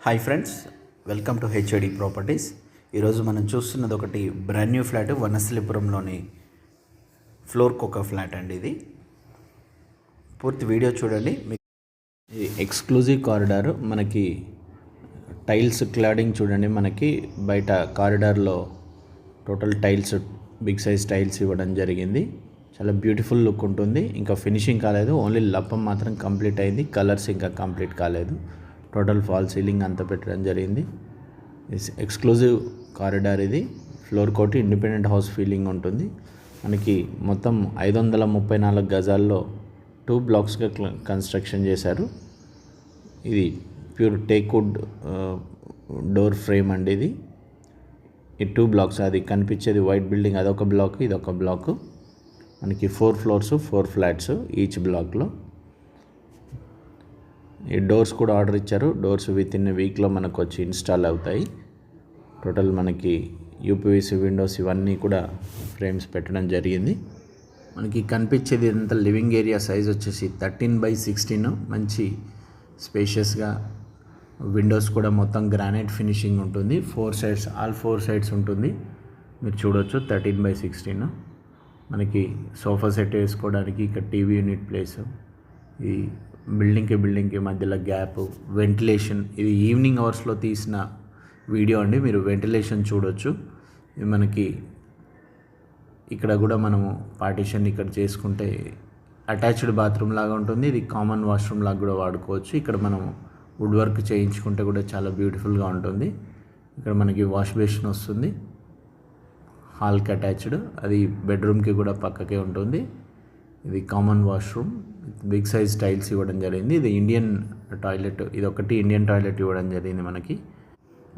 Hi friends, welcome to HID properties. ఈరోజు మనం చూస్తున్నది ఒకటి బ్రాండ్ న్యూ ఫ్లాట్ వనస్థలిపురంలోని ఫ్లోర్కి ఒక ఫ్లాట్ అండి. ఇది పూర్తి వీడియో చూడండి. ఇది ఎక్స్క్లూజివ్ కారిడార్. మనకి టైల్స్ క్లాడింగ్ చూడండి. మనకి బయట కారిడార్లో total tiles, big size tiles ఇవ్వడం జరిగింది. చాలా బ్యూటిఫుల్ లుక్ ఉంటుంది. ఇంకా ఫినిషింగ్ కాలేదు, ఓన్లీ లప్పం మాత్రం కంప్లీట్ అయింది. కలర్స్ ఇంకా కంప్లీట్ కాలేదు. టోటల్ ఫాల్ సీలింగ్ అంతా పెట్టడం జరిగింది. Exclusive corridor. ఇది ఫ్లోర్ కోటి ఇండిపెండెంట్ హౌస్ ఫీలింగ్ ఉంటుంది. మనకి మొత్తం 534 గజాల్లో 2 బ్లాక్స్గా కన్స్ట్రక్షన్ చేశారు. ఇది ప్యూర్ టేక్వుడ్ డోర్ ఫ్రేమ్ అండి. ఇది ఈ 2 బ్లాక్స్, అది కనిపించేది వైట్ బిల్డింగ్ అదొక బ్లాక్, ఇదొక బ్లాక్. మనకి 4 ఫ్లోర్స్ 4 ఫ్లాట్స్ ఈచ్ బ్లాక్లో. ఈ డోర్స్ కూడా ఆర్డర్ ఇచ్చారు. డోర్స్ విత్ ఇన్ వీక్లో మనకు వచ్చి ఇన్స్టాల్ అవుతాయి. టోటల్ మనకి యూపీవీసీ విండోస్ ఇవన్నీ కూడా ఫ్రేమ్స్ పెట్టడం జరిగింది. మనకి కనిపించేది అంతా లివింగ్ ఏరియా సైజ్ వచ్చేసి 13/16. మంచి స్పేషియస్గా విండోస్ కూడా మొత్తం గ్రానైట్ ఫినిషింగ్ ఉంటుంది. 4 సైడ్స్, ఆల్ 4 సైడ్స్ ఉంటుంది. మీరు చూడొచ్చు 13/16. మనకి సోఫా సెట్ వేసుకోవడానికి ఇక్కడ టీవీ యూనిట్ ప్లేస్. ఈ బిల్డింగ్కి మధ్యలో గ్యాప్, వెంటిలేషన్. ఇది ఈవినింగ్ అవర్స్లో తీసిన వీడియో అండి. మీరు వెంటిలేషన్ చూడొచ్చు. ఇది మనకి ఇక్కడ కూడా మనము పార్టీషన్ ఇక్కడ చేసుకుంటే అటాచ్డ్ బాత్రూమ్ లాగా ఉంటుంది. ఇది కామన్ వాష్రూమ్ లాగా కూడా వాడుకోవచ్చు. ఇక్కడ మనం వుడ్ వర్క్ చేయించుకుంటే కూడా చాలా బ్యూటిఫుల్గా ఉంటుంది. ఇక్కడ మనకి వాష్ బేసిన్ వస్తుంది, హాల్కి అటాచ్డ్. అది బెడ్రూమ్కి కూడా పక్కకే ఉంటుంది. ఇది common washroom, big size tiles ఇవ్వడం జరిగింది. ఇది ఇండియన్ టాయిలెట్, ఇది ఒకటి ఇండియన్ టాయిలెట్ ఇవ్వడం జరిగింది మనకి.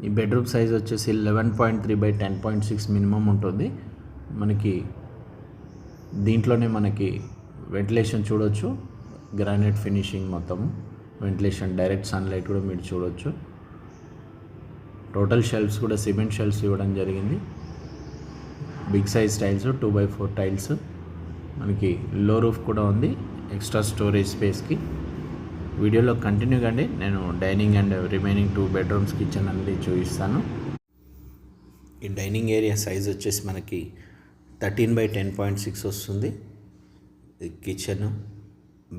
ఈ బెడ్రూమ్ సైజ్ వచ్చేసి 11.3/10.6 మినిమం ఉంటుంది మనకి. దీంట్లోనే మనకి వెంటిలేషన్ చూడొచ్చు, గ్రానైట్ ఫినిషింగ్ మొత్తము వెంటిలేషన్, డైరెక్ట్ సన్లైట్ కూడా మీరు చూడొచ్చు. టోటల్ షెల్ఫ్స్ కూడా సిమెంట్ షెల్ఫ్స్ ఇవ్వడం జరిగింది. Big size tiles 2x4 tiles. మనకి లో రూఫ్ కూడా ఉంది ఎక్స్ట్రా స్టోరేజ్ స్పేస్కి. వీడియోలో కంటిన్యూ కండి. నేను dining and remaining 2 bedrooms kitchen అనేది చూపిస్తాను. ఈ డైనింగ్ ఏరియా సైజ్ వచ్చేసి మనకి 13/10.6 వస్తుంది. ఇది కిచెన్,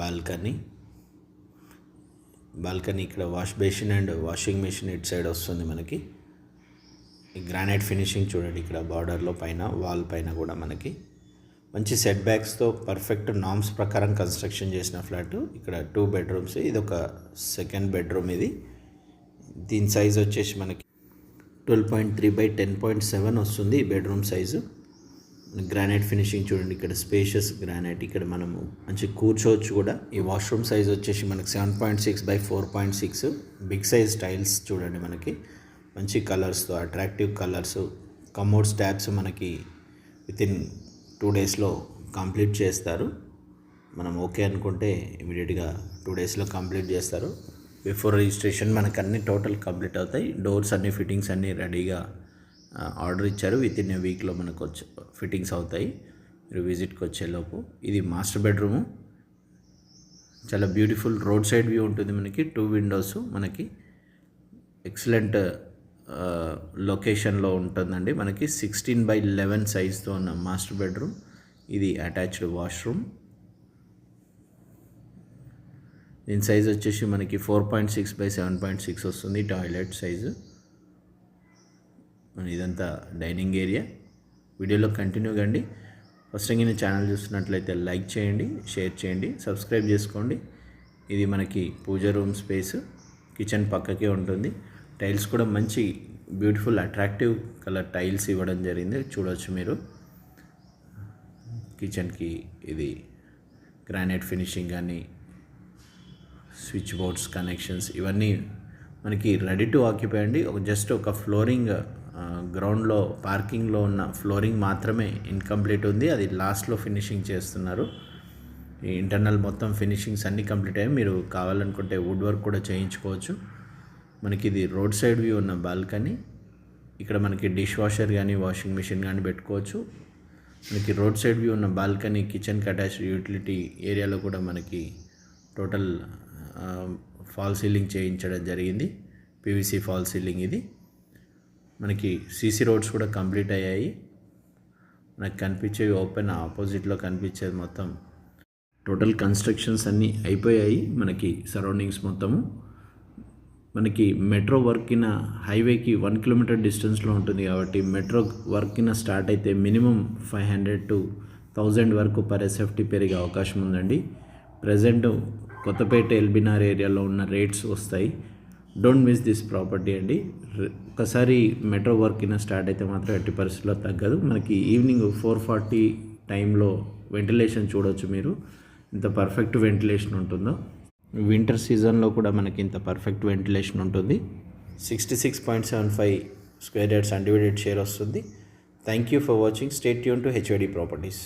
బాల్కనీ ఇక్కడ wash basin and washing machine ఇటు సైడ్ వస్తుంది మనకి. ఈ గ్రానైట్ ఫినిషింగ్ చూడండి. ఇక్కడ బార్డర్లో పైన వాల్ పైన కూడా మనకి మంచి సెట్ బ్యాక్స్తో పర్ఫెక్ట్ నామ్స్ ప్రకారం కన్స్ట్రక్షన్ చేసిన ఫ్లాట్. ఇక్కడ 2 బెడ్రూమ్స్, ఇది ఒక సెకండ్ బెడ్రూమ్. ఇది దీని సైజ్ వచ్చేసి మనకి 12.3/10.7 వస్తుంది ఈ బెడ్రూమ్ సైజు. గ్రానైట్ ఫినిషింగ్ చూడండి. ఇక్కడ స్పేషియస్ గ్రానైట్, ఇక్కడ మనము మంచి కూర్చోవచ్చు కూడా. ఈ వాష్రూమ్ సైజ్ వచ్చేసి మనకి 7.6/4.6. బిగ్ సైజ్ టైల్స్ చూడండి. మనకి మంచి కలర్స్తో, అట్రాక్టివ్ కలర్స్. కమోడ్స్ ట్యాబ్స్ మనకి వితిన్ 2 డేస్లో కంప్లీట్ చేస్తారు. మనం ఓకే అనుకుంటే ఇమీడియట్గా 2 డేస్లో కంప్లీట్ చేస్తారు. బిఫోర్ రిజిస్ట్రేషన్ మనకు అన్ని టోటల్ కంప్లీట్ అవుతాయి. డోర్స్ అన్ని ఫిట్టింగ్స్ అన్నీ రెడీగా ఆర్డర్ ఇచ్చారు. విత్ ఇన్ ఏ వీక్లో మనకు ఫిట్టింగ్స్ అవుతాయి మీరు విజిట్కి వచ్చేలోపు. ఇది మాస్టర్ బెడ్రూము. చాలా బ్యూటిఫుల్ రోడ్ సైడ్ వ్యూ ఉంటుంది మనకి. 2 విండోస్ మనకి ఎక్సలెంట్ లొకేషన్లో ఉంటుందండి. మనకి 16/11 సైజ్తో ఉన్న మాస్టర్ బెడ్రూమ్. ఇది అటాచ్డ్ వాష్రూమ్. దీని సైజ్ వచ్చేసి మనకి 4.6/7.6 వస్తుంది టాయిలెట్ సైజు. ఇదంతా డైనింగ్ ఏరియా. వీడియోలో కంటిన్యూ కండి. ఫస్ట్ టైం ఛానల్ చూస్తున్నట్లయితే లైక్ చేయండి, షేర్ చేయండి, సబ్స్క్రైబ్ చేసుకోండి. ఇది మనకి పూజ రూమ్ స్పేస్. కిచెన్ పక్కకే ఉంటుంది. టైల్స్ కూడా మంచి బ్యూటిఫుల్ అట్రాక్టివ్ కలర్ టైల్స్ ఇవ్వడం జరిగింది. చూడవచ్చు మీరు. కిచెన్కి ఇది గ్రానైట్ ఫినిషింగ్ కానీ, స్విచ్ బోర్డ్స్ కనెక్షన్స్ ఇవన్నీ మనకి రెడీ టు ఆక్యుపై అండి. జస్ట్ ఒక ఫ్లోరింగ్ గ్రౌండ్లో పార్కింగ్లో ఉన్న ఫ్లోరింగ్ మాత్రమే ఇన్కంప్లీట్ ఉంది. అది లాస్ట్లో ఫినిషింగ్ చేస్తున్నారు. ఈ ఇంటర్నల్ మొత్తం ఫినిషింగ్స్ అన్నీ కంప్లీట్ అయ్యాయి. మీరు కావాలనుకుంటే వుడ్ వర్క్ కూడా చేయించుకోవచ్చు. మనకి ఇది రోడ్ సైడ్ వ్యూ ఉన్న బాల్కనీ. ఇక్కడ మనకి డిష్ వాషర్ కానీ, వాషింగ్ మెషిన్ కానీ పెట్టుకోవచ్చు. మనకి రోడ్ సైడ్ వ్యూ ఉన్న బాల్కనీ, కిచెన్కి అటాచ్డ్ యూటిలిటీ ఏరియాలో కూడా మనకి టోటల్ ఫాల్ సీలింగ్ చేయించడం జరిగింది. పీవీసీ ఫాల్ సీలింగ్ ఇది. మనకి సీసీ రోడ్స్ కూడా కంప్లీట్ అయ్యాయి. మనకు కనిపించేవి ఓపెన్, ఆపోజిట్లో కనిపించేది మొత్తం టోటల్ కన్స్ట్రక్షన్స్ అన్నీ అయిపోయాయి. మనకి సరౌండింగ్స్ మొత్తము మనకి మెట్రో వర్క్ ఇన్ హైవేకి 1 కిలోమీటర్ డిస్టెన్స్లో ఉంటుంది కాబట్టి మెట్రో వర్క్ ఇన్ స్టార్ట్ అయితే మినిమం 500 to 1000 వరకు పర్ ఎస్ఎఫ్టీ పెరిగే అవకాశం ఉందండి. ప్రజెంట్ కొత్తపేట ఎల్బీనగర్ ఏరియాలో ఉన్న రేట్స్ వస్తాయి. డోంట్ మిస్ దిస్ ప్రాపర్టీ అండి. ఒకసారి మెట్రో వర్క్ ఇన్ స్టార్ట్ అయితే మాత్రం ఎట్టి పరిస్థితుల్లో తగ్గదు. మనకి ఈవినింగ్ 4:40 టైంలో వెంటిలేషన్ చూడవచ్చు మీరు, ఇంత పర్ఫెక్ట్ వెంటిలేషన్ ఉంటుందో. వింటర్ సీజన్లో కూడా మనకి ఇంత పర్ఫెక్ట్ వెంటిలేషన్ ఉంటుంది. 66.75 స్క్వేర్ యార్డ్స్ అన్డివైడెడ్ షేర్ వస్తుంది. Thank you for watching. Stay tune to HID properties.